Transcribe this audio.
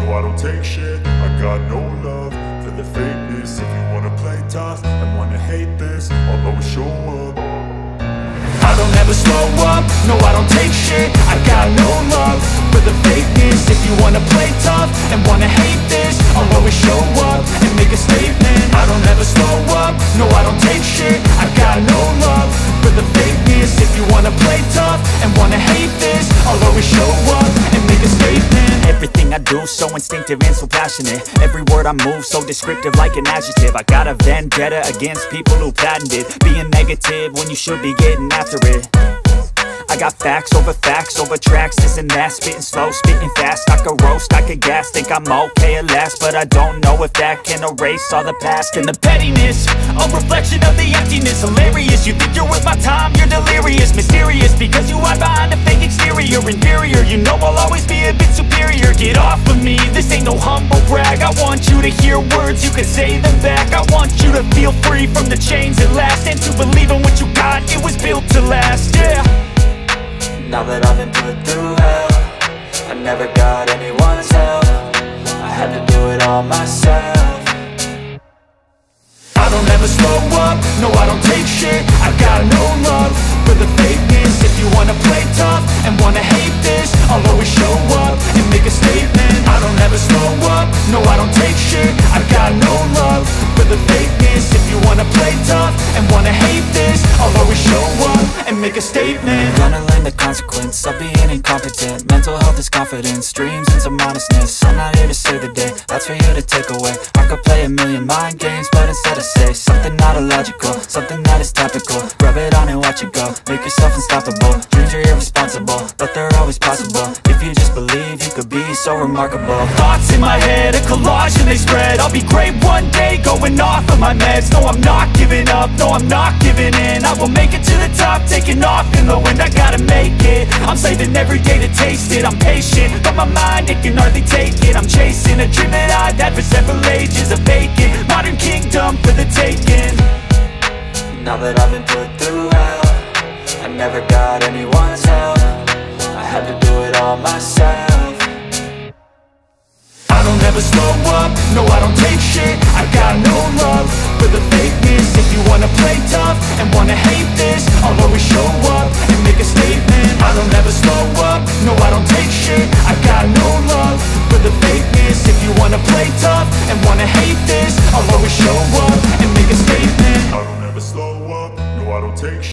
no I don't take shit. I got no love for the fakeness. If you wanna play tough and wanna hate this, I'll always show up. I don't ever slow up, no I don't take shit. I got no love for the fakeness. If you wanna play tough and wanna hate this, I'll always show up and make a statement. I don't ever slow up, no I don't take shit. I got no love for the fakeness. If you wanna play tough and wanna hate this, I'll always show up and make a statement. Everything I do so instinctive and so passionate. Every word I move so descriptive like an adjective. I got a vendetta against people who patented being negative when you should be getting after it. I got facts over tracks, this and that. Spitting slow, spitting fast. I could roast, I could gas. Think I'm okay at last, but I don't know if that can erase all the past. And the pettiness, a reflection of the emptiness. Hilarious, you think you're worth my time, you're delirious. Mysterious, because you hide behind a fake exterior. Inferior, you know I'll always be a bit superior. Get off of me, this ain't no humble brag. I want you to hear words, you can say them back. I want you to feel free from the chains at last, and to believe in what you got, it was built to last, yeah. Now that I've been put through hell, I never got anyone's help. I had to do it all myself. I don't ever slow up, no I don't take shit. I got no love for the fakeness. If you wanna play tough and wanna hate this, I'll always show up and make a statement. I don't ever slow up, no I don't take shit. I got no love for the fakeness. If you wanna play tough and wanna hate this, I'll always show up and make a statement. Gonna learn the consequence of being incompetent. Mental health is confidence, dreams and some honestness. I'm not here to save the day, that's for you to take away. I could play a million mind games, but instead I say something not illogical, something that is topical. Rub it on and watch it go, make yourself unstoppable. Dreams are irresponsible, but they're always possible. If you just believe, you could be so remarkable. Thoughts in my head, a collage and they spread. I'll be great one day, going off of my meds. No, I'm not giving up, no, I'm not giving in. I will make it to the top, taking off in the wind. I gotta make it, I'm saving every day to taste it. I'm patient, but my mind, it can hardly take it. I'm chasing a dream that I've had for several ages. A vacant, modern kingdom for the taking. Now that I've been put through hell, I never got anyone's help. I had to do it all myself. I don't ever slow up, no I don't take shit. I got no love for the fakeness. If you wanna play tough and wanna hate this, I'll always show up and make a statement. I don't ever slow up, no I don't take shit. I got no love for the fakeness. If you wanna play tough and wanna hate this, I'll always show up and make a statement. I don't ever slow up, no I don't take shit.